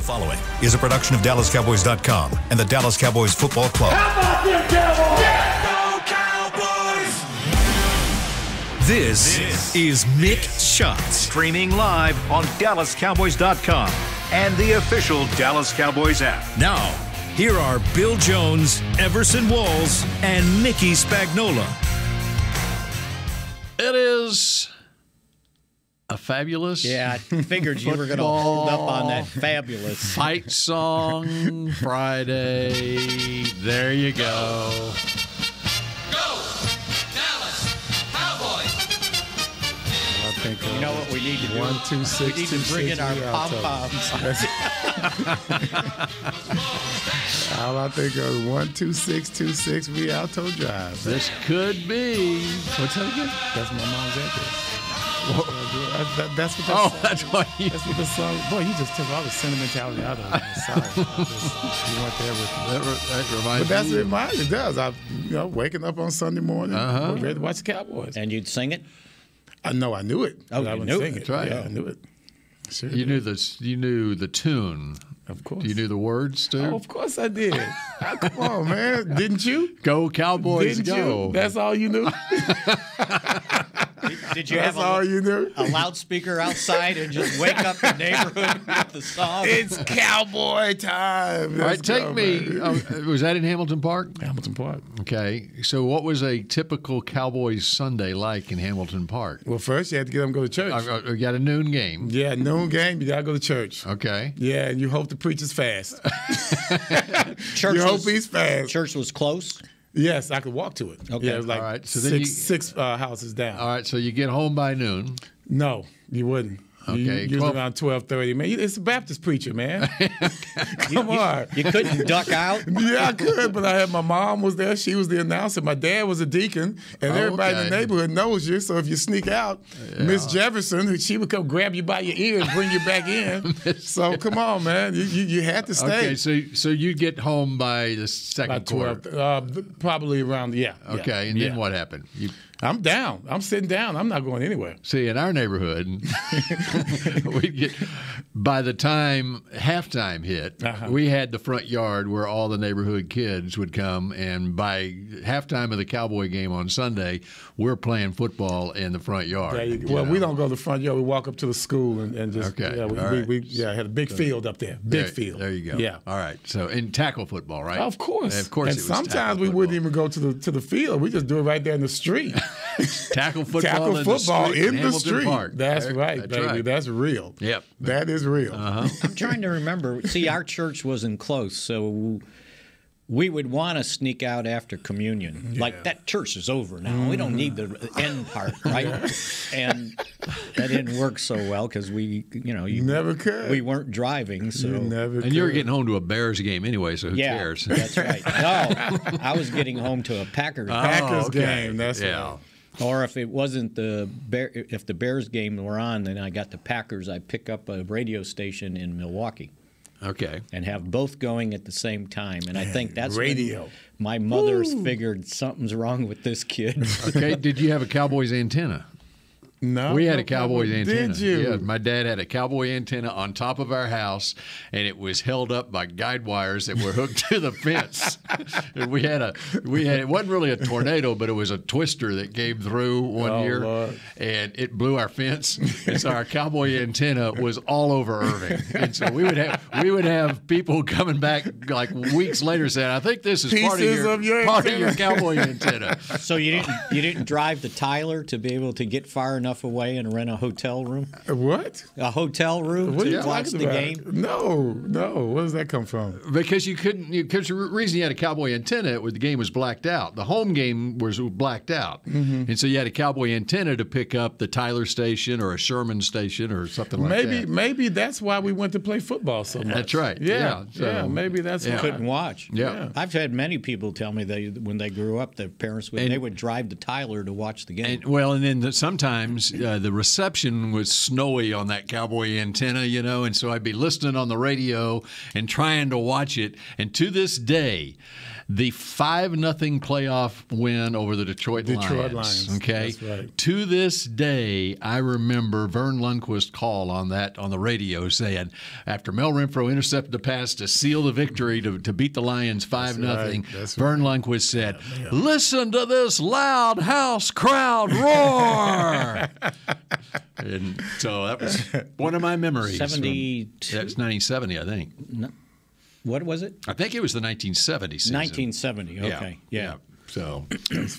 The following is a production of DallasCowboys.com and the Dallas Cowboys Football Club. How about them Cowboys? Yeah! Go Cowboys! This is Mick Shots. Streaming live on DallasCowboys.com and the official Dallas Cowboys app. Now, here are Bill Jones, Everson Walls, and Mickey Spagnola. It is a fabulous. Yeah, I figured you were going to hold up on that fabulous fight song Friday. There you go. Go, Dallas Cowboys! I think, You know what we need to do? 1, 2, 6, we need to 2, bring 6, in our we out pom-poms. I think 1, 2, 6, 2, 6, we Alto Drive. This could be. What's that again? That's my mom's address. That's what. That's why you. That's what the song. Boy, you just took all the sentimentality out of it. Sorry, you went there with. That reminds But that's me. what it reminds me. It does. Waking up on Sunday morning, ready to watch the Cowboys. And you'd sing it? I know, I knew it. Oh, but I you wouldn't knew sing it. it. That's right. Yeah, I knew it. Sure You did. knew the tune. Of course. You knew the words too. Oh, of course I did. Come on, man. Didn't you? Go Cowboys, Didn't go! you? That's all you knew? Did you That's have all you knew? a loudspeaker outside and just wake up the neighborhood with the song? It's cowboy time. All right, take me. Was that in Hamilton Park? Hamilton Park. Okay. So, what was a typical Cowboys Sunday like in Hamilton Park? Well, first you had to get them to go to church. We got a noon game. Yeah, noon game. You gotta go to church. Okay. Yeah, and you hope the preacher's fast. Church You hope was, he's fast. church was close? Yes, I could walk to it. Okay. Yeah, it was like All right, so then six houses down. All right. So you get home by noon. No, you wouldn't. Okay, Usually 12 around 12:30. Man, it's a Baptist preacher, man. Come on. You couldn't duck out? Yeah, I could, but I had my mom was there. She was the announcer. My dad was a deacon, and everybody in Okay. the neighborhood knows you. So if you sneak out, Miss Jefferson, she would come grab you by your ear and bring you back in. So come on, man, you had to stay. Okay. So you get home by the second About quarter. 12, probably around Okay. And then what happened? I'm down. I'm sitting down. I'm not going anywhere. See, in our neighborhood, we get by the time halftime hit, we had the front yard where all the neighborhood kids would come, and by halftime of the Cowboy game on Sunday, we're playing football in the front yard. We don't go to the front yard. We walk up to the school and just Okay. All we had a big field up there. Big field. There you go. Yeah. All right. So in tackle football, right? Of course. Of course. And it was sometimes tackle we wouldn't football. even go to the field. We just do it right there in the street. Tackle football. Tackle in football the street in the Hamilton street. Park. That's There- right, that's baby. right. That's real. Yep. That is real. I'm trying to remember. See, our church wasn't close, so we would want to sneak out after communion. Like, that church is over now. We don't need the end part, right? And that didn't work so well because you never could. We weren't driving, so. You never And you were could. getting home to a Bears game anyway, so who cares? That's right. No, I was getting home to a Packers game. Packers okay. game. That's Yeah. right. Or if it wasn't if the Bears game were on, then I got the Packers. I pick up a radio station in Milwaukee Okay. and have both going at the same time. And I think that's radio. when my mother's figured something's wrong with this kid. Okay. Did you have a Cowboys antenna? No, We had no a Cowboys problem. antenna. Did you? Yeah, my dad had a Cowboy antenna on top of our house, and it was held up by guide wires that were hooked to the fence. And we had it wasn't really a tornado, but it was a twister that came through one year, Lord. and it blew our fence. And so our Cowboy antenna was all over Irving, and so we would have people coming back like weeks later saying, "I think this is part Pieces of your antenna." Cowboy antenna." So you didn't drive to Tyler to be able to get far enough away and rent a hotel room? What? A hotel room What are to you watch talking the about? game? No. Where does that come from? Because you couldn't. Because the reason you had a Cowboy antenna, the game was blacked out. The home game was blacked out, and so you had a Cowboy antenna to pick up the Tyler station or a Sherman station or something like that. Maybe that's why we went to play football so much. That's right. Yeah. So- Maybe that's why. Couldn't watch. Yeah. I've had many people tell me when they grew up, their parents they would drive to Tyler to watch the game. And then sometimes times the reception was snowy on that Cowboy antenna, and so I'd be listening on the radio and trying to watch it. And to this day, the 5-0 playoff win over the Detroit Lions. Okay, that's right. To this day, I remember Vern Lundquist call on the radio saying, after Mel Renfro intercepted the pass to seal the victory to beat the Lions 5-0, Vern Lundquist said, "Listen to this loud house crowd roar." And so that was one of my memories. 72. That's 1970, I think. No. What was it? I think it was the 1970 season. 1970. Okay. Yeah. So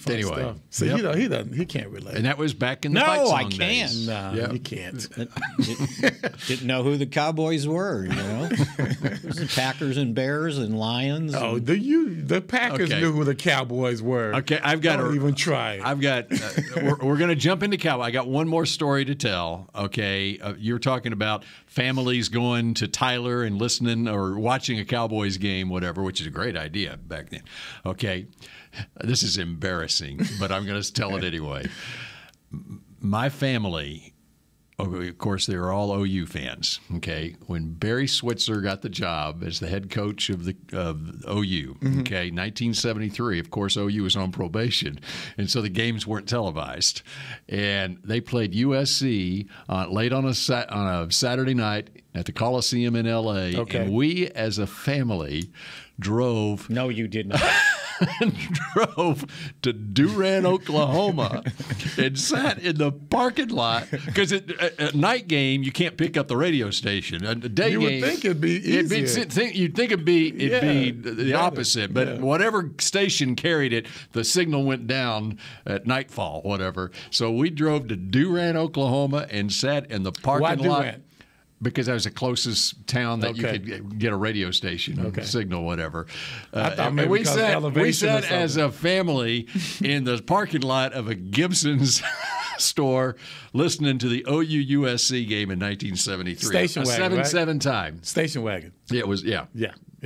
anyway, so he can't relate. And that was back in the fight song I can't. days. No, you can't. Didn't know who the Cowboys were. It was the Packers and Bears and Lions. Oh, the Packers knew who the Cowboys were. Okay, I've got Don't even try. I've got. We're going to jump into Cowboy. I got one more story to tell. Okay, you're talking about families going to Tyler and listening or watching a Cowboys game, whatever, which is a great idea back then. Okay. This is embarrassing, but I'm going to tell it anyway. My family, of course, they were all OU fans. Okay, when Barry Switzer got the job as the head coach of OU, okay, 1973. Of course, OU was on probation, and so the games weren't televised. And they played USC late on a Saturday night at the Coliseum in L.A. Okay. And we, as a family, drove. No, you did not. Drove to Durant, Oklahoma, and sat in the parking lot because a night game you can't pick up the radio station. A day You game, would think it'd be easier. You'd think it'd be the opposite, but whatever station carried it, the signal went down at nightfall, whatever. So we drove to Durant, Oklahoma, and sat in the parking lot. Durant? Because that was the closest town that you could get a radio station, signal, whatever. I thought maybe we sat elevation or as a family in the parking lot of a Gibson's store listening to the OU USC game in 1973. Station wagon, 7-7 time. Station wagon. It was, yeah.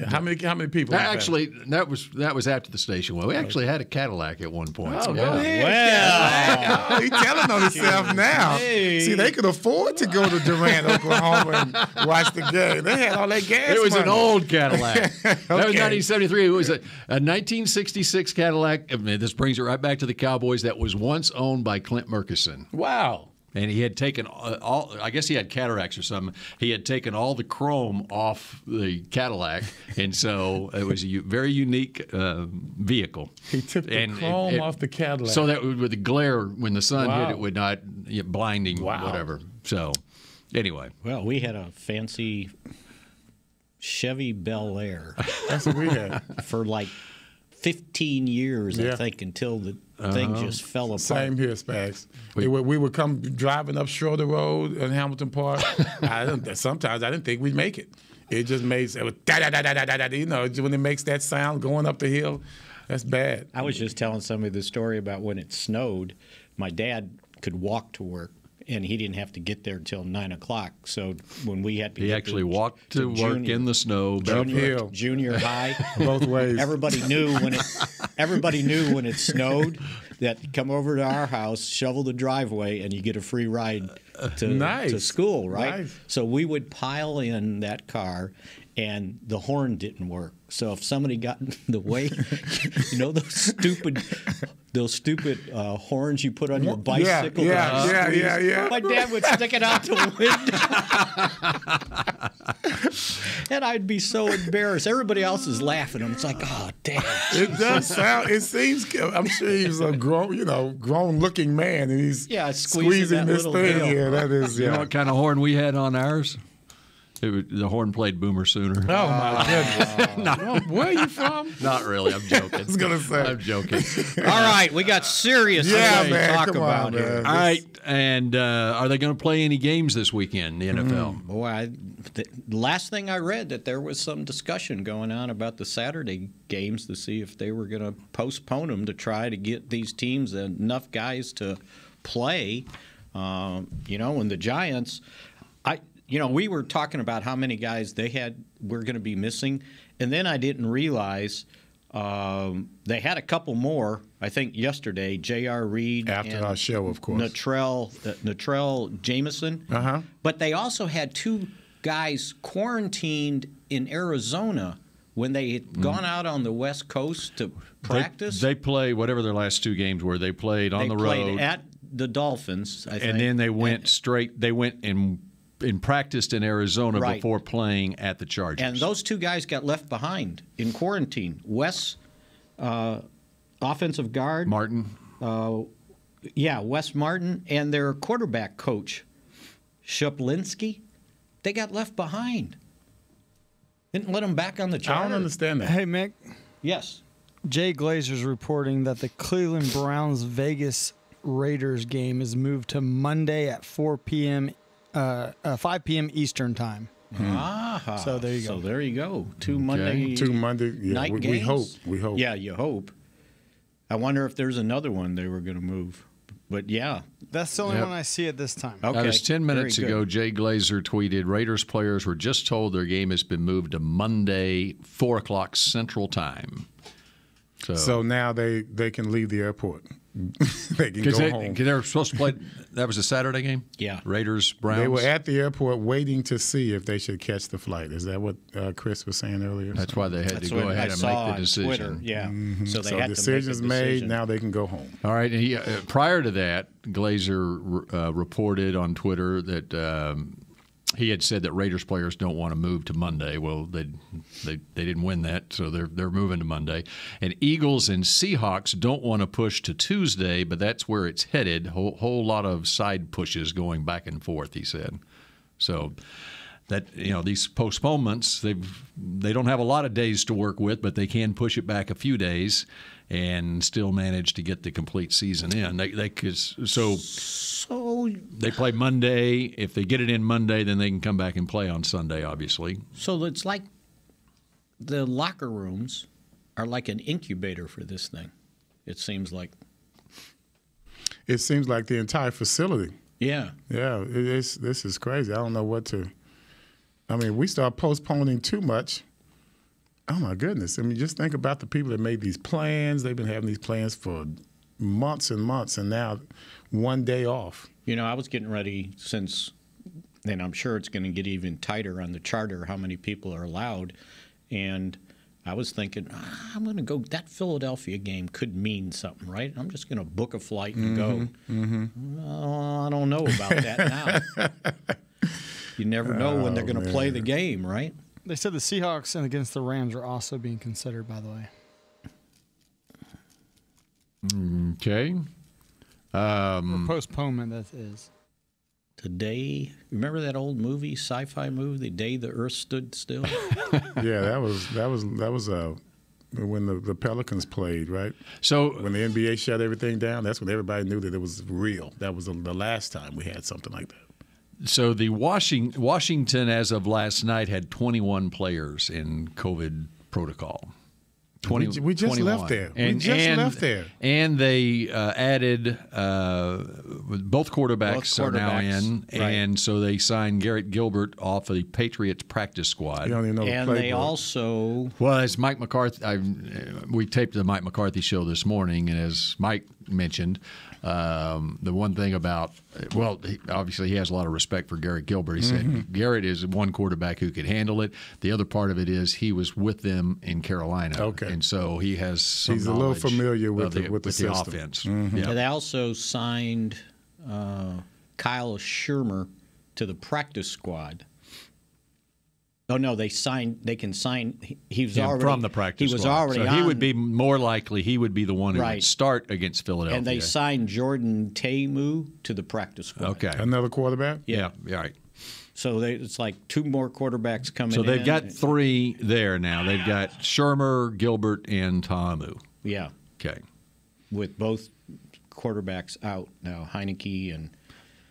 How many people? Actually, that was after the station wagon. We actually had a Cadillac at one point. Oh, go ahead. Well, he's telling on himself now. Hey. See, they could afford to go to Durant, Oklahoma, and watch the game. They had all that gas. It was money. an old Cadillac. That was 1973. It was a 1966 Cadillac. I mean, this brings it right back to the Cowboys that was once owned by Clint Murkison. Wow. And he had taken all, I guess he had cataracts or something. He had taken all the chrome off the Cadillac. And so it was a very unique vehicle. He took the chrome off the Cadillac. So that with the glare, when the sun hit it, would not blinding, whatever. So anyway. Well, we had a fancy Chevy Bel Air. That's what we had. For like 15 years, I think, until the thing just fell apart. Same here, Spags. We would come driving up Schroeder Road in Hamilton Park. Sometimes I didn't think we'd make it. It just made it was da-da-da-da-da-da. When it makes that sound going up the hill, that's bad. I was just telling somebody the story about when it snowed. My dad could walk to work, and he didn't have to get there until 9 o'clock. So when we had to he actually walked to work in the snow. Junior high. Both ways. Everybody knew when it snowed that come over to our house, shovel the driveway, and you get a free ride to school, right? Nice. So we would pile in that car, and the horn didn't work. So if somebody got in the way, those stupid horns you put on your bicycle. Yeah. My dad would stick it out the window. And I'd be so embarrassed. Everybody else is laughing. And it's like, oh, damn. It does sound. It seems. I'm sure he's a grown-looking man, and he's squeezing this thing. Yeah, that is. You know what kind of horn we had on ours? The horn played Boomer Sooner. Oh, my goodness. Where are you from? Not really. I'm joking. I was going to say. I'm joking. All right. We got serious things to talk about here. All right. And are they going to play any games this weekend in the NFL? Boy, the last thing I read that there was some discussion going on about the Saturday games to see if they were going to postpone them to try to get these teams enough guys to play. And the Giants – we were talking about how many guys were going to be missing, and then I didn't realize They had a couple more, I think, yesterday. J.R. Reed After and our show, of course. Natrell Jameson. But they also had 2 guys quarantined in Arizona when they had gone out on the West Coast to practice. They played whatever their last 2 games were. They played on the road. They played at the Dolphins, I think. And then they went straight. They went and practiced in Arizona Right. before playing at the Chargers. And those 2 guys got left behind in quarantine. Wes, offensive guard. Martin. Wes Martin, and their quarterback coach, Shuplinski. They got left behind. Didn't let them back on the charter. I don't understand that. Hey, Mick. Yes. Jay Glazer's reporting that the Cleveland Browns Vegas Raiders game is moved to Monday at 5 p.m. Eastern time. So there you go. So there you go. 2 Monday. 2 Monday. Yeah, night we games? hope. We hope. Yeah, you hope. I wonder if there's another one they were going to move. But yeah. That's the only one I see at this time. Okay. That was 10 minutes Very ago. good. Jay Glazer tweeted, Raiders players were just told their game has been moved to Monday, 4 o'clock Central Time. So now they can leave the airport. They can go home. They were supposed to play. That was a Saturday game? Yeah. Raiders, Browns. They were at the airport waiting to see if they should catch the flight. Is that what Chris was saying earlier? That's why they had That's to go what ahead I and saw make the on decision. Twitter. Yeah. So they So had decisions to make a made. decision. Now they can go home. All right. And he, prior to that, Glazer reported on Twitter that he had said that Raiders players don't want to move to Monday. Well, they didn't win that, so they're moving to Monday. And Eagles and Seahawks don't want to push to Tuesday, but that's where it's headed. Whole lot of side pushes going back and forth, he said. So that, these postponements, they don't have a lot of days to work with, but they can push it back a few days and still manage to get the complete season in. So they play Monday. If they get it in Monday, then they can come back and play on Sunday, obviously. So it's like the locker rooms are like an incubator for this thing, it seems like. It seems like the entire facility. Yeah. Yeah, this is crazy. I don't know what to. I mean, we start postponing too much. Oh my goodness! I mean, just think about the people that made these plans. They've been having these plans for months and months, and now one day off. I was getting ready and I'm sure it's going to get even tighter on the charter, how many people are allowed. And I was thinking, I'm going to go. That Philadelphia game could mean something, right? I'm just going to book a flight and go. Well, I don't know about that now. You never know when they're going to play the game, right? They said the Seahawks and against the Rams are also being considered, by the way. Okay. Or postponement, that is. The day, remember that old movie, sci-fi movie, The Day the Earth Stood Still? Yeah, that was when the Pelicans played, right? So when the NBA shut everything down, that's when everybody knew that it was real. That was the last time we had something like that. So the Washington, as of last night, had 21 players in COVID protocol. We just 21. left there. We just left there. And they added both quarterbacks are now in, right. and so they signed Garrett Gilbert off of the Patriots practice squad. You don't even know the And playbook. they also Well, as Mike McCarthy, we taped the Mike McCarthy show this morning, and as Mike mentioned, the one thing about, obviously he has a lot of respect for Garrett Gilbert. He said Garrett is one quarterback who could handle it. The other part of it is he was with them in Carolina, Okay. and so he has some He's a little knowledge familiar with of the system. offense. Yeah. They also signed Kyle Shermer to the practice squad. Oh no, they can sign. He was already from the practice He was squad. already. So he would be more likely. He would be the one who Right. would start against Philadelphia. And they signed Jordan Taimu to the practice squad. Okay. Another quarterback? Yeah. Right. So it's like two more quarterbacks coming in. So they've got three there now. They've got Shermer, Gilbert, and Ta'amu. Yeah. Okay. With both quarterbacks out now, Heineke and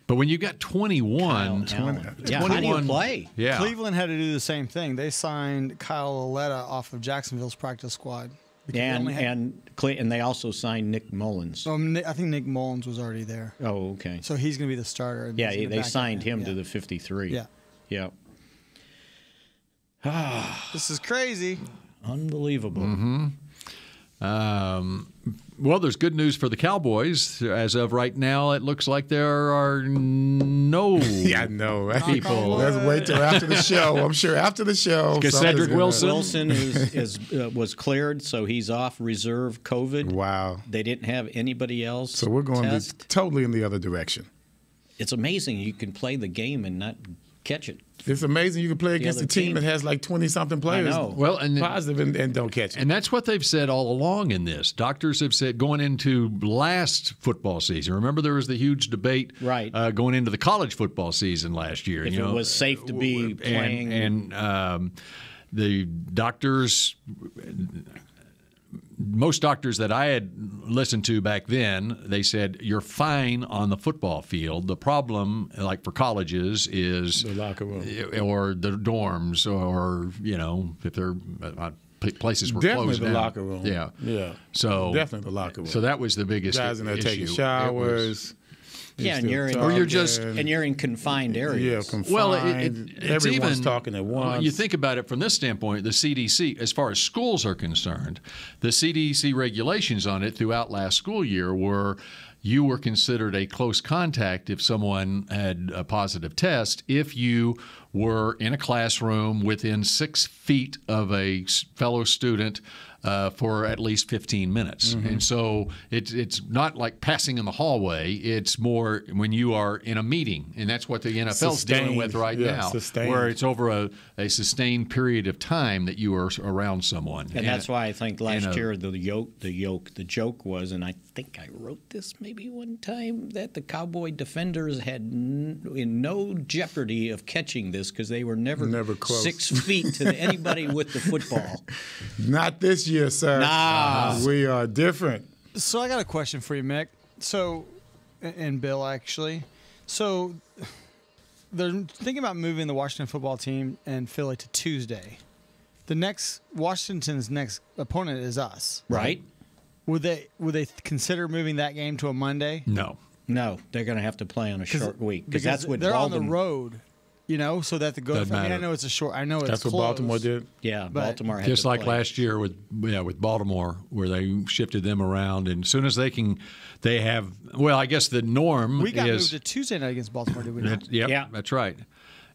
But when you got 21, Kyle Allen. Yeah, how do you play? Yeah. Cleveland had to do the same thing. They signed Kyle Lauletta off of Jacksonville's practice squad. And they also signed Nick Mullins. So I think Nick Mullins was already there. Oh, okay. So he's going to be the starter. And Yeah, he's gonna they back up signed him Yeah. to the 53. Yeah. Yeah. This is crazy. Unbelievable. Well, there's good news for the Cowboys. As of right now, it looks like there are no Yeah, I know. Right? people. Let's wait till after the show. I'm sure after the show. Because Cedric Wilson was cleared, so he's off reserve COVID. Wow. They didn't have anybody else. So we're going to be totally in the other direction. It's amazing you can play the game and not catch it. It's amazing you can play against a team that has like 20-something players. I know. Well, and positive and don't catch it. And that's what they've said all along in this. Doctors have said going into last football season. Remember, there was the huge debate going into the college football season last year. If it was safe to be playing. And the doctors, most doctors that I had listened to back then, they said you're fine on the football field. The problem, like for colleges, is the locker room or the dorms, or if they're places were definitely closed the down. locker room. Yeah. So definitely the locker room. So that was the biggest guys in there issue. taking showers. Yeah, and you're in confined areas. Yeah, confined. Well, everyone's even, talking at once. You think about it from this standpoint, the CDC, as far as schools are concerned, the CDC regulations on it throughout last school year were you were considered a close contact if someone had a positive test if you were in a classroom within 6 feet of a fellow student for at least 15 minutes. Mm-hmm. And so it's not like passing in the hallway. It's more when you are in a meeting, and that's what the NFL's dealing with right now, where it's over a sustained period of time that you are around someone. And that's why I think last year the joke was, and I think I wrote this maybe one time, that the Cowboy defenders had in no jeopardy of catching this because they were never close. 6 feet to anybody with the football. Not this year, sir. Nah. We are different. So I got a question for you, Mick. So, and Bill, actually. So they're thinking about moving the Washington football team and Philly to Tuesday. Washington's next opponent is us. Right. Would they consider moving that game to a Monday? No, they're going to have to play on a short week because that's what they're Baltimore, on the road. So that I know it's a short. I know it's that's what close. Baltimore did. Yeah, but Baltimore had just to like play. last year with Baltimore, where they shifted them around, and as soon as they have. Well, I guess the norm we got is moved to Tuesday night against Baltimore, did we not? Yeah, that's right.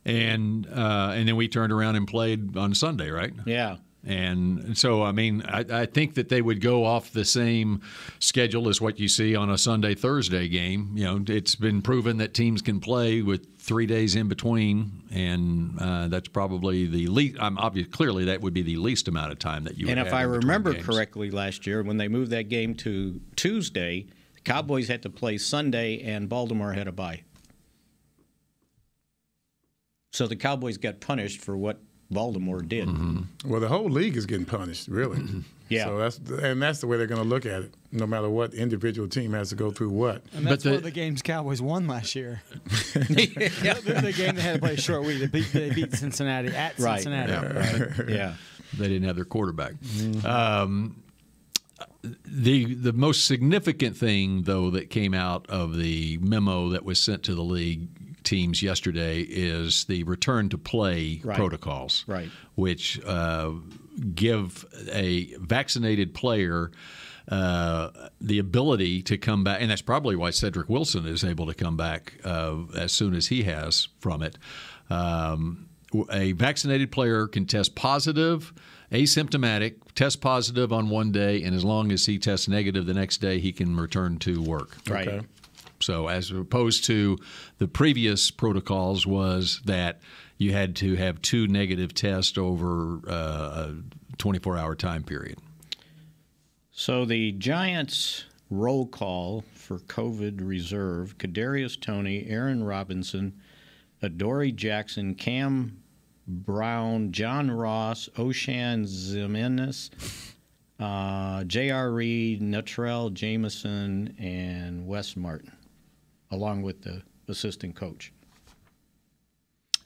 And then we turned around and played on Sunday, right? Yeah. And so, I mean, I think that they would go off the same schedule as what you see on a Sunday-Thursday game. It's been proven that teams can play with 3 days in between, and that's probably the least. Clearly, that would be the least amount of time that you would have. And if I in between remember games. correctly, last year when they moved that game to Tuesday, the Cowboys had to play Sunday, and Baltimore had a bye. So the Cowboys got punished for what Baltimore did. Mm-hmm. Well, the whole league is getting punished, really. Yeah. So that's the way they're going to look at it. No matter what individual team has to go through what. And that's one of the games Cowboys won last year. The game they had to play a short week. They beat Cincinnati at Cincinnati. Yeah. They didn't have their quarterback. The most significant thing, though, that came out of the memo that was sent to the league teams yesterday is the return to play protocols, which give a vaccinated player the ability to come back, and that's probably why Cedric Wilson is able to come back as soon as he has from it. A vaccinated player can test positive, asymptomatic, test positive on one day, and as long as he tests negative the next day, he can return to work. Right. Okay. So as opposed to the previous protocols was that you had to have 2 negative tests over a 24-hour time period. So the Giants roll call for COVID reserve: Kadarius Toney, Aaron Robinson, Adoree Jackson, Cam Brown, John Ross, O'Shan Zimenez, J.R. Reed, Nutrell Jameson, and Wes Martin, along with the assistant coach.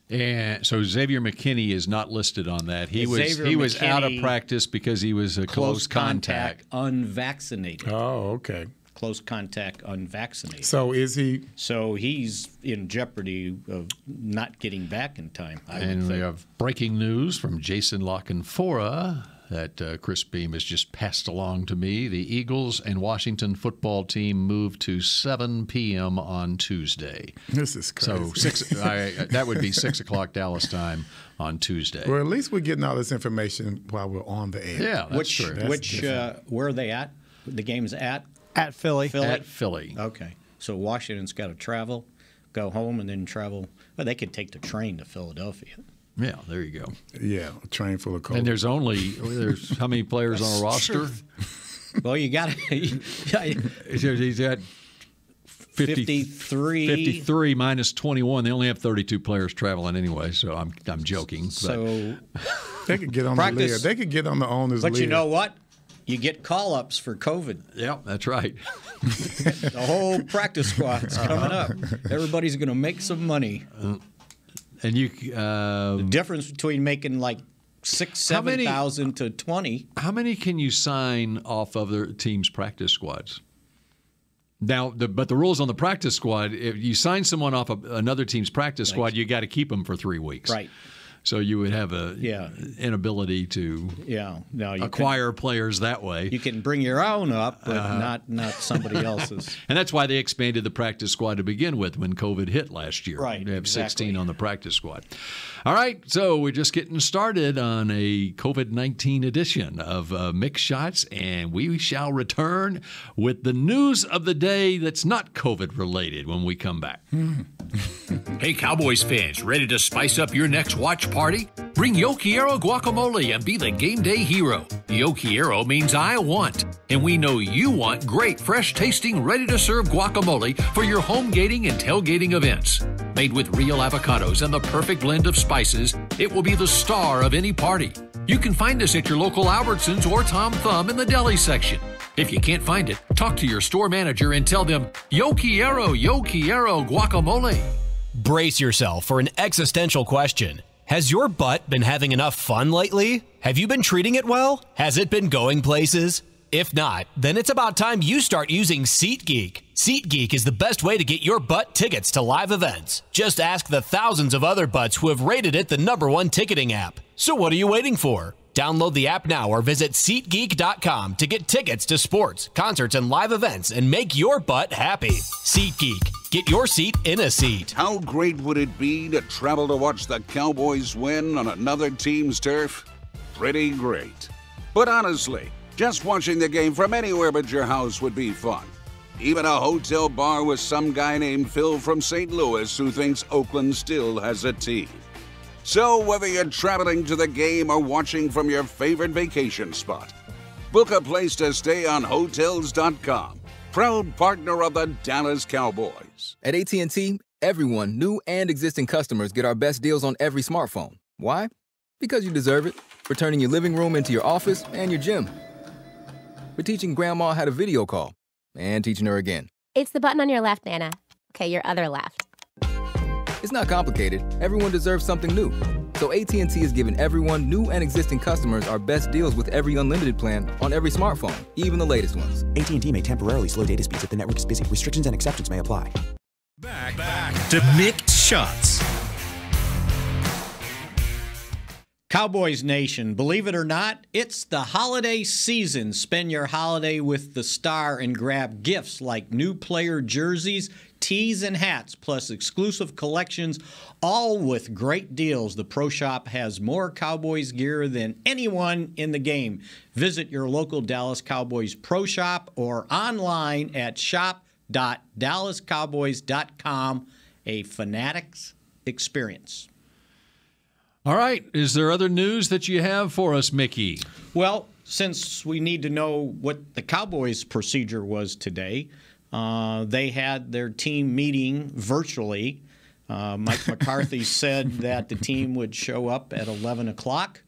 And so Xavier McKinney is not listed on that. He was out of practice because he was a close contact, unvaccinated. Oh, okay. Close contact, unvaccinated. So is he? So he's in jeopardy of not getting back in time. And we have breaking news from Jason Lockenfora. that Chris Beam has just passed along to me. The Eagles and Washington football team moved to 7 p.m. on Tuesday. This is crazy. So that would be 6 o'clock Dallas time on Tuesday. Well, at least we're getting all this information while we're on the air. Yeah, that's true. Where are they at? The game's at Philly. At Philly. Okay. So Washington's got to travel, go home, and then travel. Well, they could take the train to Philadelphia. Yeah, there you go. Yeah, a train full of cold. And there's how many players on a roster? Well, you got He's got 53. 53 minus 21. They only have 32 players traveling anyway, so I'm joking. So they could get on the lid. They could get on the owner's lid. But you know what? You get call-ups for COVID. Yeah, that's right. The whole practice squad's coming up. Everybody's going to make some money. And you, the difference between making like 7,000 to 20. How many can you sign off of their team's practice squads? Now, but the rules on the practice squad: if you sign someone off of another team's practice squad, you got to keep them for 3 weeks. Right. So you would have inability to acquire players that way. You can bring your own up, but not somebody else's. And that's why they expanded the practice squad to begin with when COVID hit last year. Right, They have exactly. 16 on the practice squad. All right, so we're just getting started on a COVID-19 edition of Mick Shots, and we shall return with the news of the day that's not COVID-related when we come back. Hey, Cowboys fans, ready to spice up your next watch party? Bring Yo Quiero guacamole and be the game day hero. Yo Quiero means I want, and we know you want great, fresh-tasting, ready-to-serve guacamole for your home gating and tailgating events. Made with real avocados and the perfect blend of spices, it will be the star of any party. You can find us at your local Albertsons or Tom Thumb in the deli section. If you can't find it, talk to your store manager and tell them, Yo Quiero guacamole. Brace yourself for an existential question. Has your butt been having enough fun lately? Have you been treating it well? Has it been going places? If not, then it's about time you start using SeatGeek. SeatGeek is the best way to get your butt tickets to live events. Just ask the thousands of other butts who have rated it the #1 ticketing app. So what are you waiting for? Download the app now or visit SeatGeek.com to get tickets to sports, concerts, and live events and make your butt happy. SeatGeek. Get your seat in a seat. How great would it be to travel to watch the Cowboys win on another team's turf? Pretty great. But honestly, just watching the game from anywhere but your house would be fun. Even a hotel bar with some guy named Phil from St. Louis who thinks Oakland still has a team. So whether you're traveling to the game or watching from your favorite vacation spot, book a place to stay on Hotels.com, proud partner of the Dallas Cowboys. At AT&T, everyone, new and existing customers, get our best deals on every smartphone. Why? Because you deserve it. For turning your living room into your office and your gym. For teaching Grandma how to video call and teaching her again. It's the button on your left, Nana. Okay, your other left. It's not complicated. Everyone deserves something new. So AT&T is giving everyone, new and existing customers, our best deals with every unlimited plan on every smartphone, even the latest ones. AT&T may temporarily slow data speeds if the network is busy. Restrictions and exceptions may apply. Back to Mick Shots. Cowboys Nation, believe it or not, it's the holiday season. Spend your holiday with the Star and grab gifts like new player jerseys, tees, and hats, plus exclusive collections, all with great deals. The Pro Shop has more Cowboys gear than anyone in the game. Visit your local Dallas Cowboys Pro Shop or online at shop.dallascowboys.com. A Fanatics experience. All right. Is there other news that you have for us, Mickey? Well, since we need to know what the Cowboys' procedure was today, they had their team meeting virtually. Mike McCarthy said that the team would show up at 11 o'clock.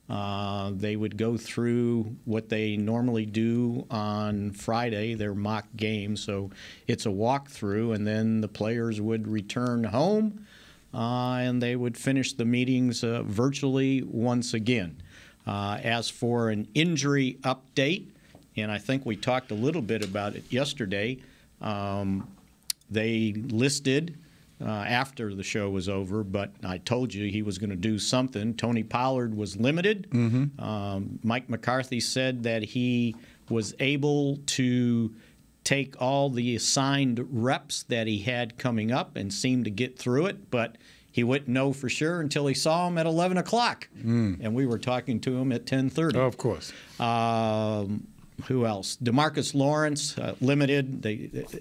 They would go through what they normally do on Friday, their mock game. So it's a walkthrough, and then the players would return home. And they would finish the meetings virtually once again. As for an injury update, and I think we talked a little bit about it yesterday, they listed after the show was over, but I told you he was going to do something. Tony Pollard was limited. Mike McCarthy said that he was able to take all the assigned reps that he had coming up and seemed to get through it, but he wouldn't know for sure until he saw him at 11 o'clock. And we were talking to him at 10:30. Oh, of course. Who else? DeMarcus Lawrence, limited.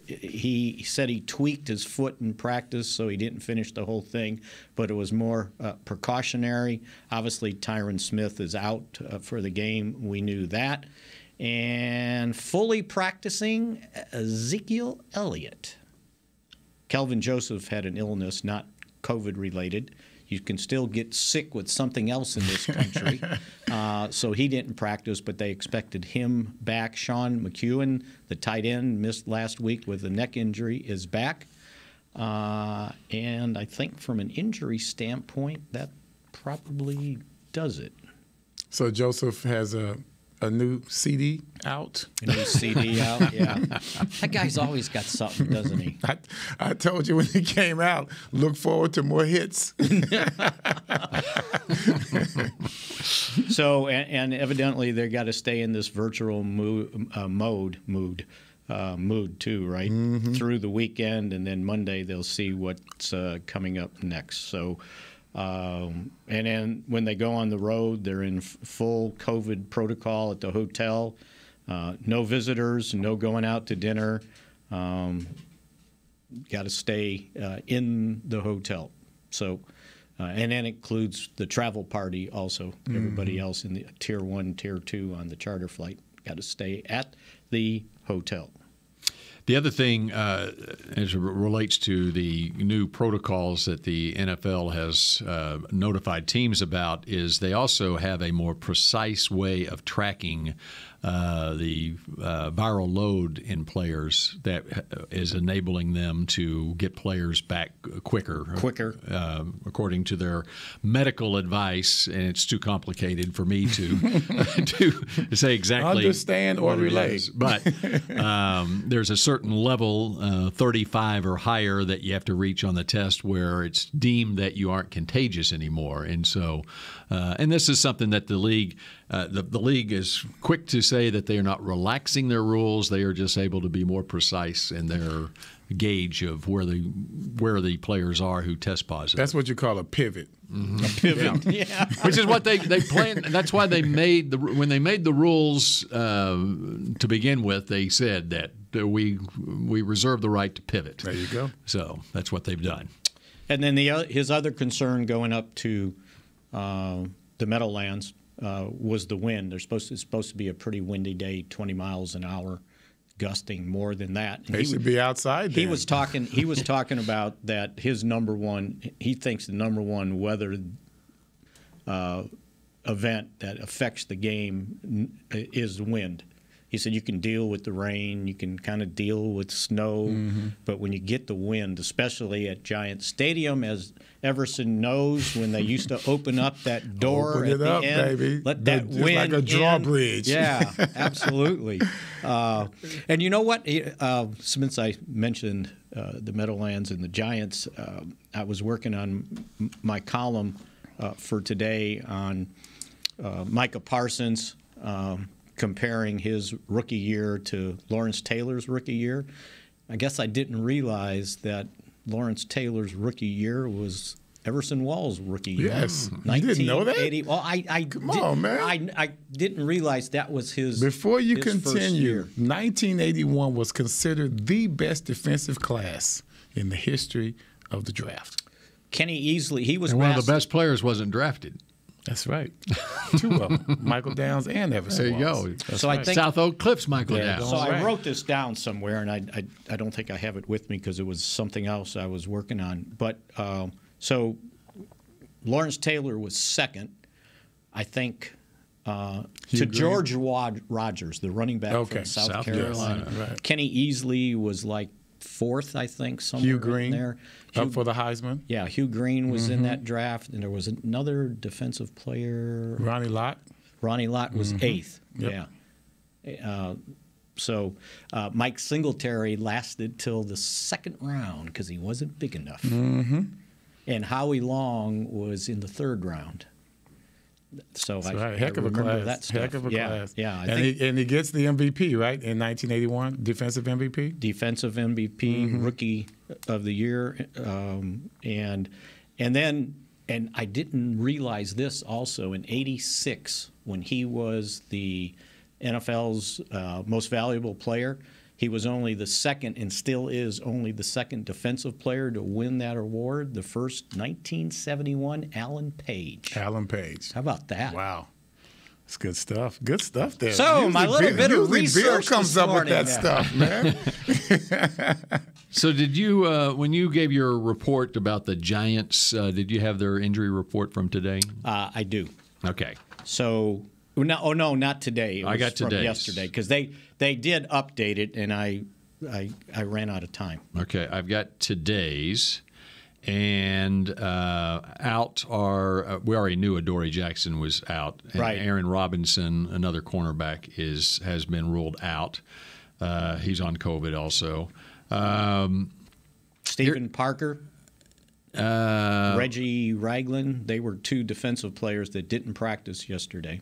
He said he tweaked his foot in practice, so he didn't finish the whole thing, but it was more precautionary. Obviously, Tyron Smith is out for the game. We knew that. And fully practicing, Ezekiel Elliott. Kelvin Joseph had an illness, not COVID-related. You can still get sick with something else in this country. So he didn't practice, but they expected him back. Sean McEwen, the tight end, missed last week with a neck injury, is back. And I think from an injury standpoint, that probably does it. So Joseph has a new CD out. A new CD out, yeah. That guy's always got something, doesn't he? I told you when he came out, look forward to more hits. So, and evidently they got to stay in this virtual mood too, right? Through the weekend, and then Monday they'll see what's coming up next. So. And then when they go on the road, they're in full COVID protocol at the hotel. No visitors, no going out to dinner. Got to stay in the hotel. So, and that includes the travel party also. Everybody else in the Tier 1, Tier 2 on the charter flight got to stay at the hotel. The other thing, as it relates to the new protocols that the NFL has notified teams about, is they also have a more precise way of tracking the viral load in players that is enabling them to get players back quicker, according to their medical advice. And it's too complicated for me to to say exactly understand or relate. But there's a certain level, 35 or higher, that you have to reach on the test where it's deemed that you aren't contagious anymore. And so, and this is something that the league is quick to say that they are not relaxing their rules. They are just able to be more precise in their gauge of where the players are who test positive. That's what you call a pivot. A pivot, yeah. Which is what they planned. That's why they made when they made the rules to begin with. They said that we reserve the right to pivot. There you go. So that's what they've done. And then his other concern going up to the Meadowlands was the wind. It's supposed to be a pretty windy day, 20 miles an hour, gusting more than that. They should be outside. He was talking about that. His number one, he thinks the number one weather event that affects the game is the wind. He said you can deal with the rain, you can kind of deal with snow, but when you get the wind, especially at Giant Stadium, as Everson knows, when they used to open up that door at the end, baby. Let that Just wind like a drawbridge. Yeah, absolutely. And you know what? Since I mentioned the Meadowlands and the Giants, I was working on my column for today on Micah Parsons. Comparing his rookie year to Lawrence Taylor's rookie year. I guess I didn't realize that Lawrence Taylor's rookie year was Everson Wall's rookie year. Yes. You didn't know that? Well, Come on, man. I didn't realize that was his Before you his continue, first year. 1981 was considered the best defensive class in the history of the draft. Kenny Easley, he was one of the best players wasn't drafted. That's right. Two of them, Michael Downs and Everson There you Walls. go. That's So I right. think- South Oak Cliffs, Michael Downs. So I right. wrote this down somewhere, and I don't think I have it with me because it was something else I was working on. But so Lawrence Taylor was second, I think, to Green. George Rogers, the running back from South Carolina. Carolina, right. Kenny Easley was like fourth, I think, somewhere Hugh in Green there. up for the Heisman. Yeah, Hugh Green was in that draft, and there was another defensive player. Ronnie Lott. Ronnie Lott was eighth. Yep. Yeah. So Mike Singletary lasted till the second round because he wasn't big enough. Mm-hmm. And Howie Long was in the third round. So That's I, right. Heck I of a remember class. that stuff. Heck of a class. Yeah. And he gets the MVP, right, in 1981, defensive MVP? Defensive MVP, Mm-hmm. Rookie of the Year. And I didn't realize this also in 86 when he was the NFL's most valuable player. He was only the second and still is only the second defensive player to win that award. The first, 1971, Alan Page. Alan Page. How about that? Wow. That's good stuff. Good stuff there. So my little bit of research Bill comes this up morning, with that stuff, man. So did you, when you gave your report about the Giants, did you have their injury report from today? I do. Okay. So, no, not today. It was I got from today's. yesterday because they did update it, and I ran out of time. Okay, I've got today's, and out are we already knew Adoree Jackson was out, and Right. Aaron Robinson, another cornerback, has been ruled out. He's on COVID also. Stephen Parker, Reggie Ragland, they were two defensive players that didn't practice yesterday.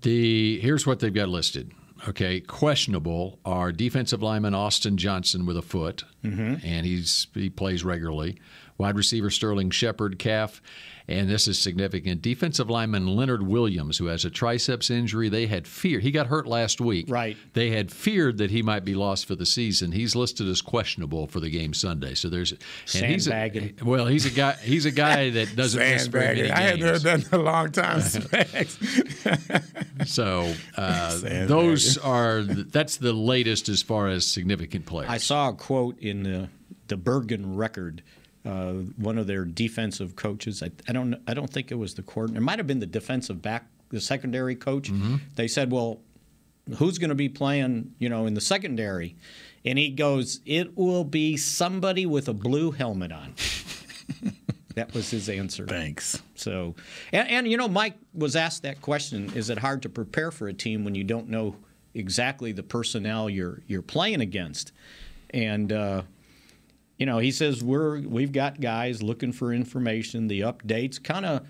Here's what they've got listed. Okay, questionable are defensive lineman Austin Johnson with a foot, and he plays regularly. Wide receiver Sterling Shepard, calf, and this is significant. Defensive lineman Leonard Williams, who has a triceps injury. They had feared he got hurt last week. Right. They had feared that he might be lost for the season. He's listed as questionable for the game Sunday. So there's Sandbagging. He's a guy. He's a guy that doesn't miss very many games. I hadn't heard that in a long time. So that's the latest as far as significant players. I saw a quote in the Bergen Record. One of their defensive coaches. I don't think it was the coordinator. It might have been the defensive back, the secondary coach. They said, "Well, who's going to be playing? In the secondary?" And he goes, "It will be somebody with a blue helmet on." That was his answer. Thanks. So, and Mike was asked that question: is it hard to prepare for a team when you don't know exactly the personnel you're playing against? And he says we've got guys looking for information, the updates, kind of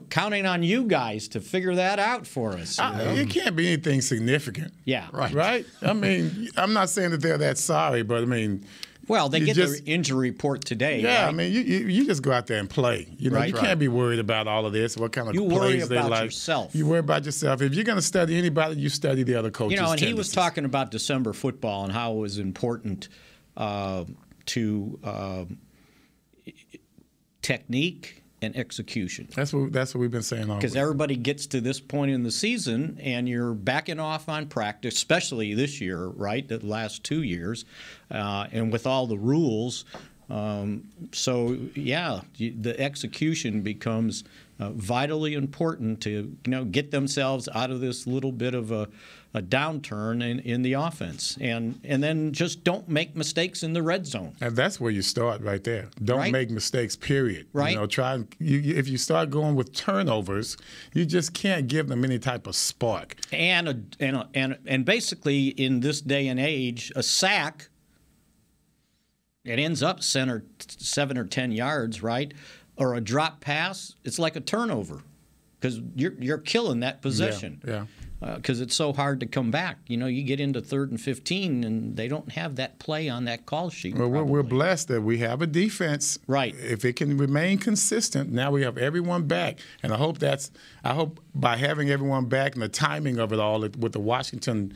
counting on you guys to figure that out for us. It can't be anything significant. Yeah. Right? I mean, I'm not saying that they're that sorry, but I mean. Well, they get their injury report today. Yeah, right? I mean, you just go out there and play. You can't be worried about all of this. What kind of plays they like. You worry about yourself. You worry about yourself. If you're going to study anybody, you study the other coaches. And he was talking about December football and how it was important to technique and execution. That's what we've been saying all week. Because everybody gets to this point in the season and you're backing off on practice, especially this year, right? The last 2 years, and with all the rules. The execution becomes vitally important to get themselves out of this little bit of a downturn in the offense, and then just don't make mistakes in the red zone. And that's where you start right there. Don't make mistakes. Period. Right. If you start going with turnovers, you just can't give them any type of spark. And basically in this day and age, a sack. It ends up 7 or 10 yards, right? Or a drop pass, it's like a turnover because you're killing that possession. Yeah. Because it's so hard to come back. You get into 3rd and 15, and they don't have that play on that call sheet. Well, we're blessed that we have a defense. Right. If it can remain consistent, now we have everyone back, and I hope by having everyone back and the timing of it all with the Washington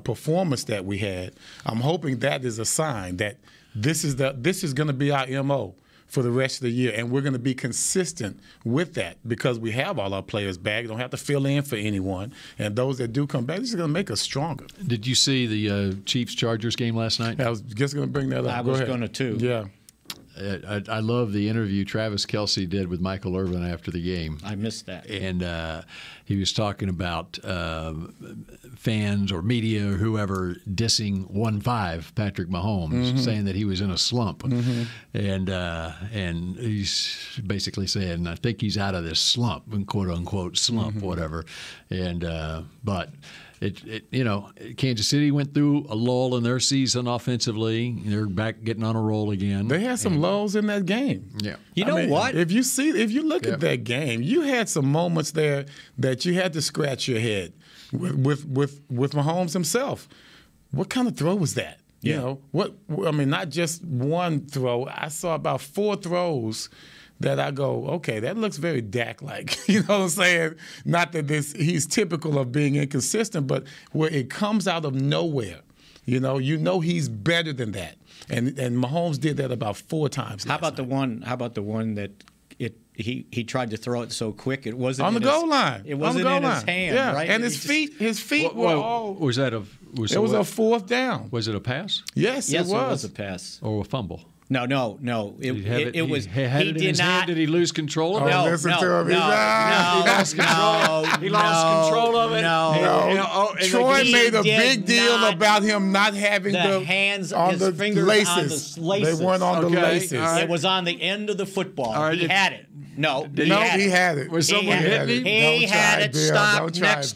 performance that we had, I'm hoping that is a sign that this is going to be our MO for the rest of the year, and we're going to be consistent with that because we have all our players back. Don't have to fill in for anyone, and those that do come back, this is going to make us stronger. Did you see the Chiefs-Chargers game last night? I was just going to bring that up. I was going to too. Yeah. I love the interview Travis Kelce did with Michael Irvin after the game. I missed that. And he was talking about fans or media or whoever dissing 1-5 Patrick Mahomes, saying that he was in a slump. And he's basically saying, I think he's out of this slump, quote-unquote slump, whatever. And but Kansas City went through a lull in their season offensively. They're back getting on a roll again. They had some lulls in that game. Yeah. You know what? If you look at that game, you had some moments there that you had to scratch your head with Mahomes himself. What kind of throw was that? Yeah. Not just one throw. I saw about 4 throws that I go, okay, that looks very Dak-like. You know what I'm saying? Not that he's typical of being inconsistent, but where it comes out of nowhere. You know he's better than that. And Mahomes did that about 4 times. How about the one that he tried to throw it so quick it wasn't on the goal line? It wasn't in his hand, yeah. right? And his feet were all. Was that a? It was a 4th down. Was it a pass? Yes, it was. It was a pass or a fumble. No. It was. He did not. Did he lose control of it? No, listen to him. He lost control. He lost control of it. No. Troy made a big deal about him not having the hands on his the fingers laces. on the laces. They weren't on the laces. Right. It was on the end of the football. Right. He had it. He had it. Was someone hitting him? He had it. Stop. Next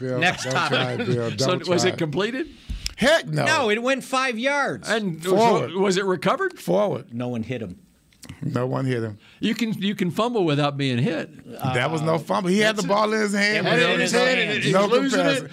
topic. So was it completed? Heck no. No, it went 5 yards. And forward. Was it recovered? Forward. No one hit him. No one hit him. You can fumble without being hit. That was no fumble. He had the ball in his hand. No comparison.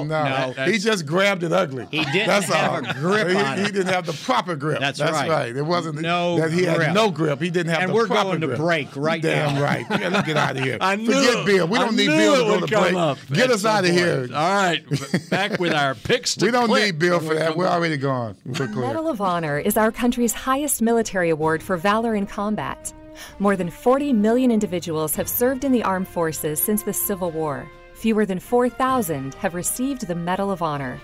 No. He just grabbed it ugly. He didn't have a grip on it. He didn't have the proper grip. That's right. It wasn't that he had no grip. He didn't have the proper grip. And we're going to break right now. Damn right. Yeah, let's get out of here. Forget Bill. We don't need Bill to go to break. Get us out of here. All right. Back with our picks. We don't need Bill for that. We're already gone. Medal of Honor is our country's highest military award for valor in combat. More than 40 million individuals have served in the armed forces since the Civil War. Fewer than 4,000 have received the Medal of Honor.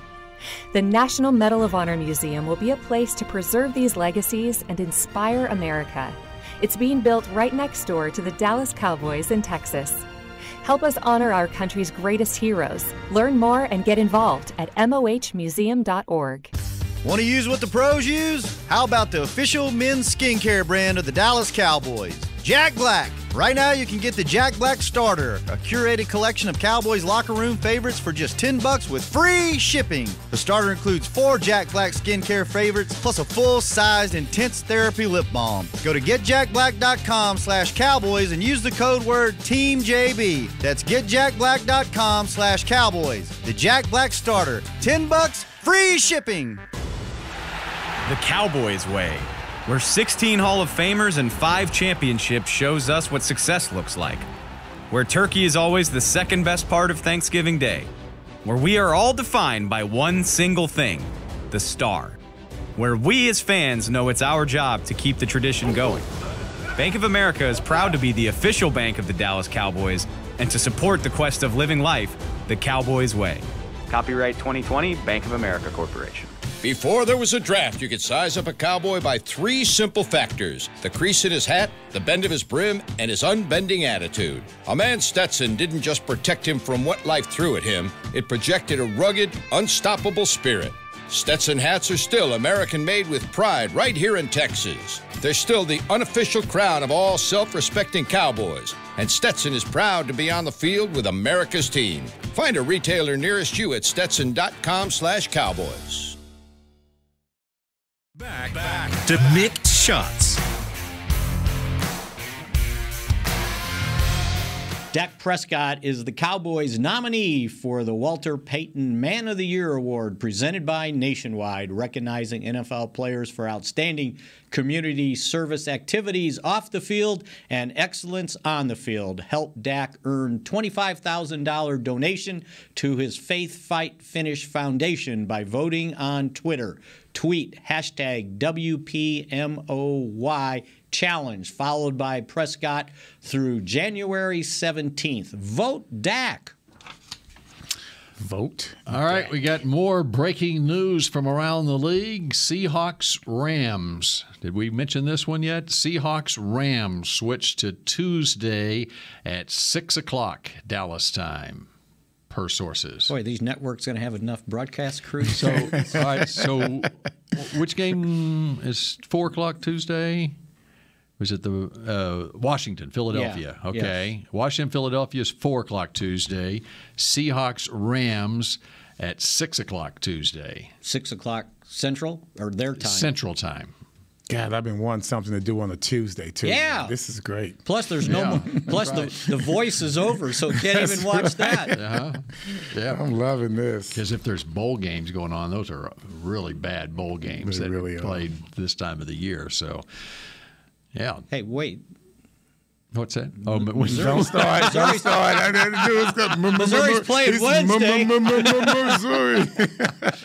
The National Medal of Honor Museum will be a place to preserve these legacies and inspire America. It's being built right next door to the Dallas Cowboys in Texas. Help us honor our country's greatest heroes. Learn more and get involved at mohmuseum.org. Want to use what the pros use? How about the official men's skincare brand of the Dallas Cowboys, Jack Black? Right now you can get the Jack Black Starter, a curated collection of Cowboys locker room favorites for just $10 with free shipping. The starter includes 4 Jack Black skincare favorites plus a full-sized intense therapy lip balm. Go to getjackblack.com/Cowboys and use the code word TEAMJB. That's getjackblack.com/Cowboys. The Jack Black Starter, $10, free shipping. The Cowboys way, where 16 Hall of Famers and 5 championships shows us what success looks like. Where turkey is always the second best part of Thanksgiving Day. Where we are all defined by one single thing, the star. Where we as fans know it's our job to keep the tradition going. Bank of America is proud to be the official bank of the Dallas Cowboys and to support the quest of living life the Cowboys way. Copyright 2020, Bank of America Corporation. Before there was a draft, you could size up a cowboy by 3 simple factors: the crease in his hat, the bend of his brim, and his unbending attitude. A man Stetson didn't just protect him from what life threw at him, it projected a rugged, unstoppable spirit. Stetson hats are still American-made with pride right here in Texas. They're still the unofficial crown of all self-respecting cowboys, and Stetson is proud to be on the field with America's team. Find a retailer nearest you at stetson.com/cowboys. Back to Mick Shots. Dak Prescott is the Cowboys nominee for the Walter Payton Man of the Year Award presented by Nationwide, recognizing NFL players for outstanding community service activities off the field and excellence on the field. Help Dak earn $25,000 donation to his Faith Fight Finish Foundation by voting on Twitter. Tweet hashtag WPMOY challenge, followed by Prescott through January 17th. Vote Dak. Vote. All right, we got more breaking news from around the league. Seahawks-Rams. Did we mention this one yet? Seahawks-Rams switched to Tuesday at 6 o'clock Dallas time, per sources. Boy, these networks going to have enough broadcast crews. So, all right, so which game is 4 o'clock Tuesday? Was it the Washington, Philadelphia? Yeah, Okay. yes. Washington, Philadelphia is 4 o'clock Tuesday. Seahawks, Rams at 6 o'clock Tuesday. 6 o'clock Central or their time? Central time. God, I've been wanting something to do on a Tuesday, too. Yeah. Man. This is great. Plus, there's no more. Plus, right. the Voice is over, so can't even watch that. Yeah. I'm loving this. Because if there's bowl games going on, those are really bad bowl games They that really are are. played this time of the year. So, yeah. Hey, wait. What's that? Oh, Don't start. Don't start. I didn't do it. Missouri's playing Wednesday. Missouri.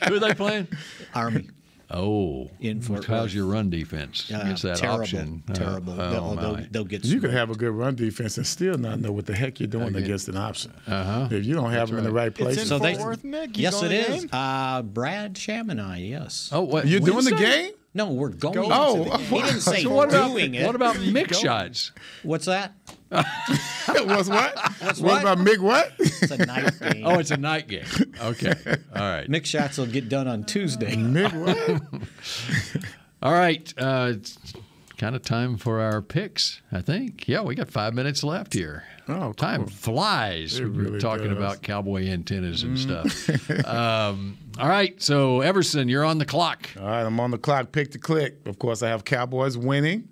Who are they playing? Army. Oh, In Fort how's Worth. your run defense against that terrible, option? Terrible. They'll get You can smoked. have a good run defense and still not know what the heck you're doing against an option. If you don't have them in the right place. It's in Fort Worth, Mick? You Yes, going it to the is. game? Brad Chamonix, yes. Oh, what? You're doing the Wednesday? game? No, we're going Oh, to the game. He didn't say So what about, doing it. what about mix shots? What's that? What's what? What's what about Mick what? It's a night game. Oh, it's a night game. Okay. All right. Mix shots will get done on Tuesday. Mick what? All right. It's kind of time for our picks, I think. Yeah, we got 5 minutes left here. Oh, cool. Time flies. It We're really talking does. about cowboy antennas and stuff. All right. So, Everson, you're on the clock. All right, I'm on the clock. Pick to click. Of course, I have Cowboys winning.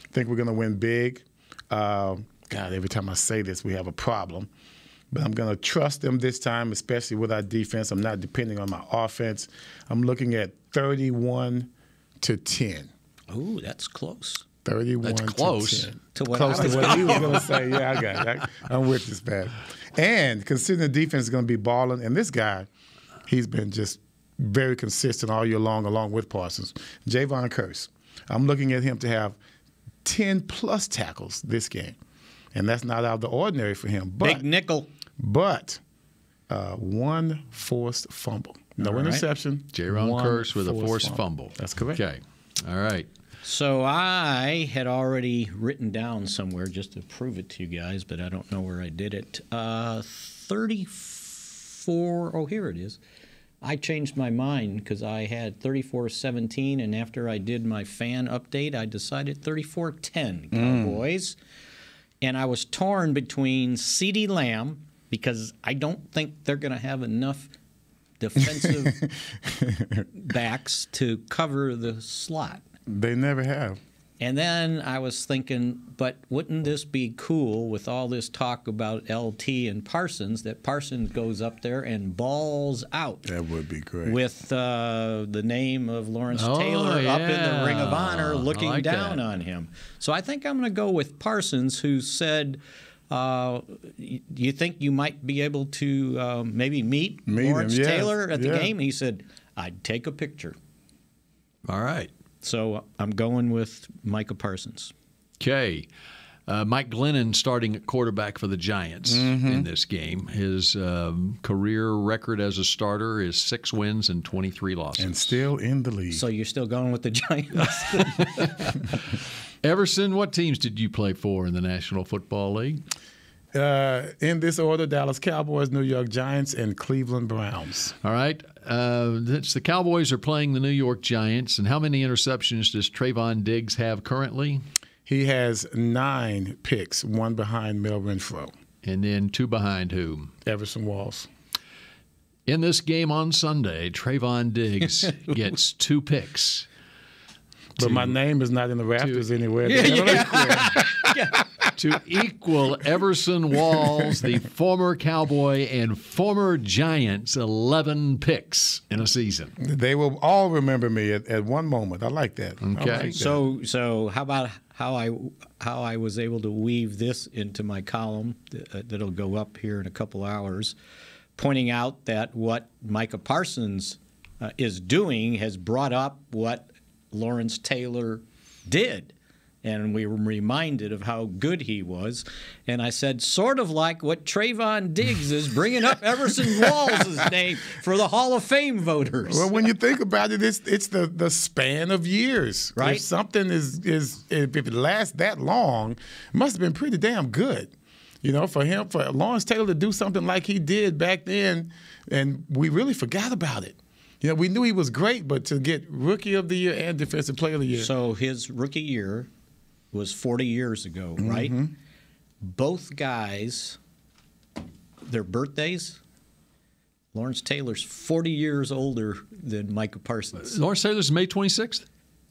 I think we're going to win big. God, every time I say this, we have a problem. But I'm going to trust them this time, especially with our defense. I'm not depending on my offense. I'm looking at 31-10. Ooh, that's close. 31 That's close. to 10. To what Close I to was what he was going to say. Yeah, I got it. I'm with this, man. And considering the defense is going to be balling, and this guy, he's been just very consistent all year long, along with Parsons. Javon Curse. I'm looking at him to have 10-plus tackles this game. And that's not out of the ordinary for him. But, Big nickel. But one forced fumble. No All right. interception. Jaron one Curse with a forced fumble. That's correct. Okay. All right. So I had already written down somewhere just to prove it to you guys, but I don't know where I did it. 34. Oh, here it is. I changed my mind because I had 34-17, and after I did my fan update, I decided 34-10 Cowboys. And I was torn between CeeDee Lamb because I don't think they're going to have enough defensive backs to cover the slot. They never have. And then I was thinking, but wouldn't this be cool with all this talk about LT and Parsons, that Parsons goes up there and balls out That would be great. with the name of Lawrence Taylor up in the Ring of Honor looking like down that. on him. So I think I'm going to go with Parsons, who said, you think you might be able to maybe meet Lawrence him, yes. Taylor at the Yeah. game? And he said, I'd take a picture. All right. So I'm going with Micah Parsons. Okay. Mike Glennon starting at quarterback for the Giants in this game. His career record as a starter is 6 wins and 23 losses. And still in the league. So you're still going with the Giants? Everson, what teams did you play for in the National Football League? In this order, Dallas Cowboys, New York Giants, and Cleveland Browns. All right. The Cowboys are playing the New York Giants. And how many interceptions does Trayvon Diggs have currently? He has 9 picks, 1 behind Mel Renfro. And then 2 behind whom? Everson Walls. In this game on Sunday, Trayvon Diggs gets 2 picks. But my name is not in the rafters anywhere. To equal Everson Walls, the former Cowboy and former Giants, 11 picks in a season. They will all remember me at one moment. I like that. Okay. I like that. So how about how I was able to weave this into my column that'll go up here in a couple hours, pointing out that what Micah Parsons is doing has brought up what Lawrence Taylor did. And we were reminded of how good he was. And I said, sort of like what Trayvon Diggs is bringing up Everson Walls' name for the Hall of Fame voters. Well, when you think about it, it's the span of years. Right. If something if it lasts that long, it must have been pretty damn good. You know, for Lawrence Taylor to do something like he did back then, and we really forgot about it. You know, we knew he was great, but to get Rookie of the Year and Defensive Player of the Year. So his rookie year, was 40 years ago, right? Both guys, their birthdays, Lawrence Taylor's 40 years older than Micah Parsons. Lawrence Taylor's May 26th?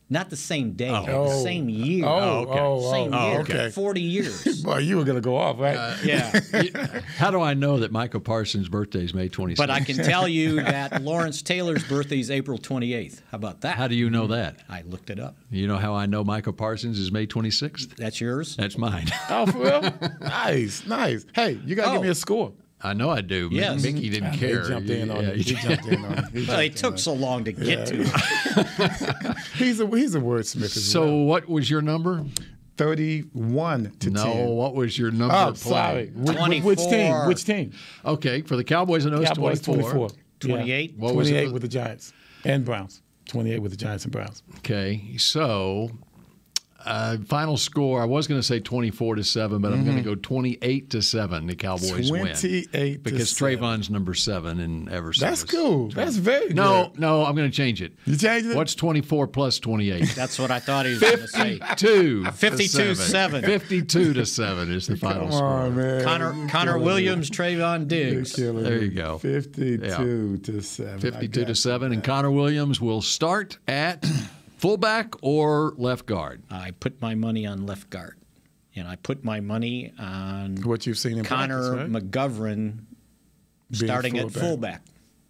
Not the same day, Oh. the same year. Same year, okay. 40 years. Boy, you were going to go off, right? Yeah. How do I know that Michael Parsons' birthday is May 26th? But I can tell you that Lawrence Taylor's birthday is April 28th. How about that? How do you know that? I looked it up. You know how I know Michael Parsons is May 26th? That's yours? That's mine. Oh, for real? Nice. Hey, you got to give me a score. I know I do. Yes. Mickey didn't care. He jumped in on it. He jumped in on it. Well, it took so long to get to it. He's a wordsmith as well. So what was your number? 31 to 10. No, what was your number? Oh, sorry. Which team? Which team? Okay, for the Cowboys, I know it's Cowboys 24. 28? Yeah. 28 with the Giants and Browns. 28 with the Giants and Browns. Okay, so final score, I was going to say 24-7, but I'm going to go 28-7. The Cowboys win. 28 because Trayvon's number 7 in Everson. That's cool. That's very good. No, I'm going to change it. You changed it? What's 24 plus 28? That's what I thought he was going to say. 52-7. 52-7 is the final score. Come on, man. Connor Williams, Trayvon Diggs. There you go. 52 to 7. 52-7, and Connor Williams will start at fullback or left guard? I put my money on left guard. And I put my money on what you've seen in Connor practice, right? McGovern starting at fullback.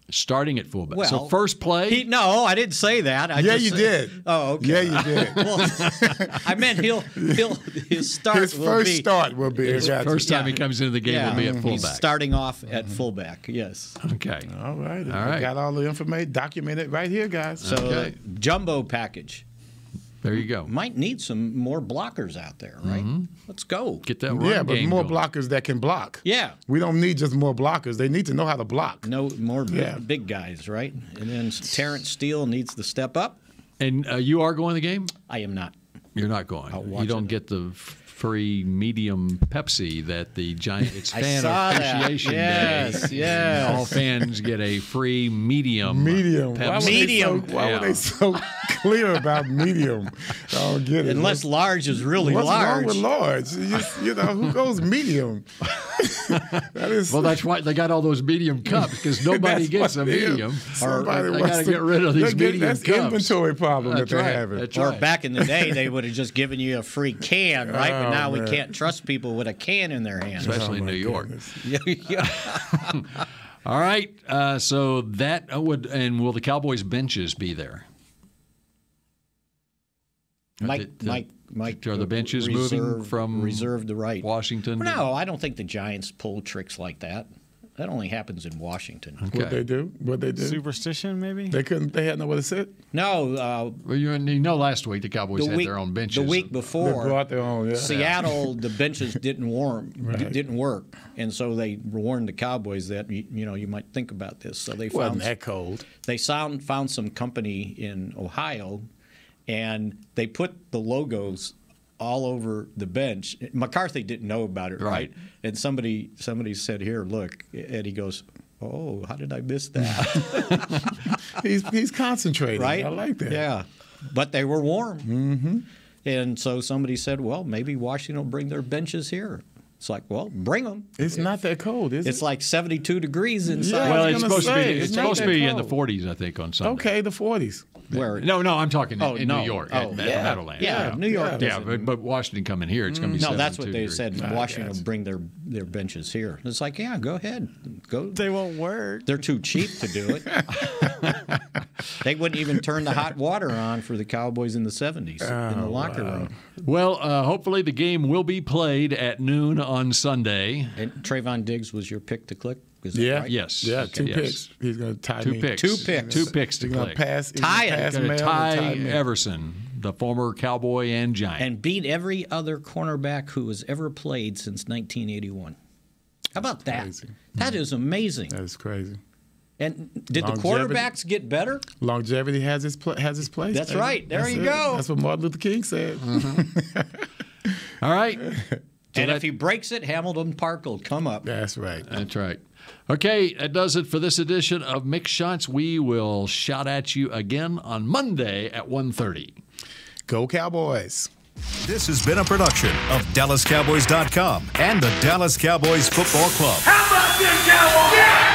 Starting at fullback. Well, so first play? No, I didn't say that. You did. Oh, okay. Yeah, you did. Well, I meant his start. His first start will be his first time he comes into the game will be at fullback. He's starting off at fullback. Yes. Okay. All right. I got all the information documented right here, guys. So jumbo package. There you go. Might need some more blockers out there, right? Let's go. Get that run but game more going. blockers that can block. Yeah. We don't need just more blockers. They need to know how to block. No more big guys, right? And then Terrence Steele needs to step up. And you are going to the game? I am not. You're not going. You don't get the free medium Pepsi that the Giant. It's Fan Appreciation Day. Yes. All fans get a free medium. Pepsi. Why were they so clear about medium? I don't get it. Unless large is really What's large. What's wrong with large? You know, who goes medium? Well, that's why they got all those medium cups, because nobody gets a medium. Or they got to get rid of these medium that's cups. Inventory problem that they're having. Or back in the day, they would have just given you a free can, right? But now we can't trust people with a can in their hands. Especially in New York. All right. So that would, and will the Cowboys benches be there? Mike, are the benches moving from reserve the right Washington? No, I don't think the Giants pull tricks like that. That only happens in Washington. Okay. What they do? Superstition, maybe? They had nowhere to sit? No. Well, you know, last week the Cowboys had their own benches. The week before, they brought their own. Yeah. Seattle, the benches didn't work, and so they warned the Cowboys that you might think about this. So they wasn't that cold. They found some company in Ohio, and they put the logos all over the bench. McCarthy didn't know about it, right? And somebody said, "Here, look," and he goes, "Oh, how did I miss that?" he's concentrating, right? I like that. Yeah, but they were warm, and so somebody said, "Well, maybe Washington will bring their benches here." It's like, well, bring them. It's not that cold, is it? It's like 72 degrees inside. Yeah, well, it's supposed to be in the 40s, I think, on Sunday. Okay, the 40s. Where? No, I'm talking in New York at Meadowlands. Yeah, New York. Yeah, but Washington coming here, it's going to be 72 No, that's what they degrees. said. Washington will bring their benches here. It's like, yeah, go ahead. Go. They won't work. They're too cheap to do it. They wouldn't even turn the hot water on for the Cowboys in the 70s in the locker room. Well, hopefully the game will be played at noon on Sunday. And Trayvon Diggs was your pick to click? Is that right? Yes. Yeah, two picks. He's going to tie me. Two picks to click. Tie Everson, the former Cowboy and Giant. And beat every other cornerback who has ever played since 1981. How about that? Crazy. That is amazing. That is crazy. And did the quarterbacks get better? Longevity has its place. That's right. There you go. That's what Martin Luther King said. All right. And if he breaks it, Hamilton Park will come up. That's right. That's right. Okay, that does it for this edition of Mick Shots. We will shout at you again on Monday at 1:30. Go Cowboys. This has been a production of DallasCowboys.com and the Dallas Cowboys Football Club. How about this, Cowboys? Yeah!